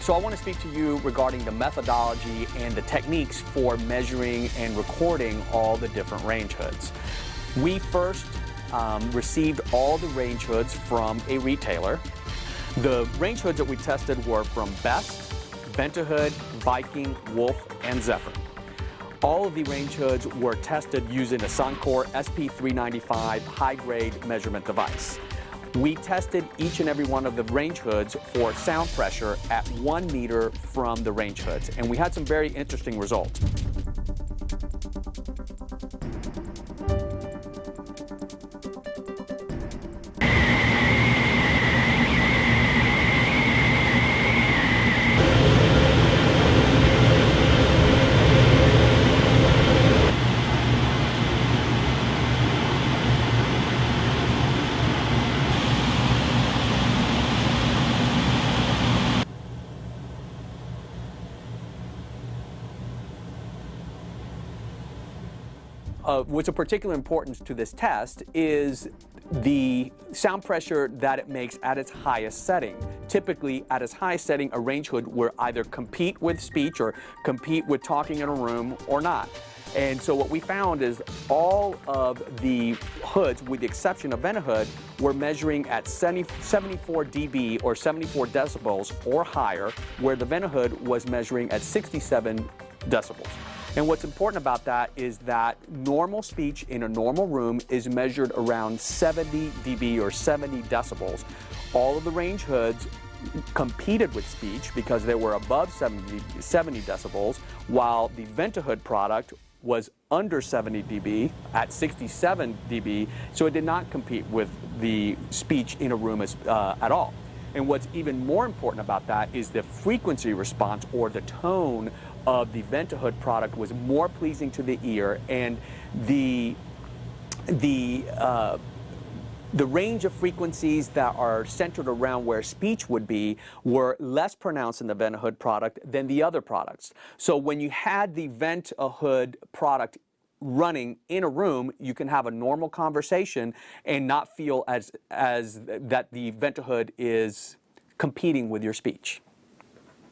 So I want to speak to you regarding the methodology and the techniques for measuring and recording all the different range hoods. We first received all the range hoods from a retailer. The range hoods that we tested were from Best, Ventahood, Viking, Wolf, and Zephyr. All of the range hoods were tested using a Suncor SP395 high-grade measurement device. We tested each and every one of the range hoods for sound pressure at 1 meter from the range hoods, and we had some very interesting results. What's of particular importance to this test is the sound pressure that it makes at its highest setting. Typically, at its highest setting, a range hood will either compete with speech or compete with talking in a room or not. And so what we found is all of the hoods, with the exception of Ventahood, were measuring at 74 dB or 74 decibels or higher, where the Ventahood was measuring at 67 decibels. And what's important about that is that normal speech in a normal room is measured around 70 dB or 70 decibels. All of the range hoods competed with speech because they were above 70 decibels, while the Ventahood product was under 70 dB at 67 dB, so it did not compete with the speech in a room at all. And what's even more important about that is the frequency response, or the tone of the Ventahood product, was more pleasing to the ear, and the range of frequencies that are centered around where speech would be were less pronounced in the Ventahood product than the other products. So when you had the Ventahood product running in a room, you can have a normal conversation and not feel as that the Ventahood is competing with your speech.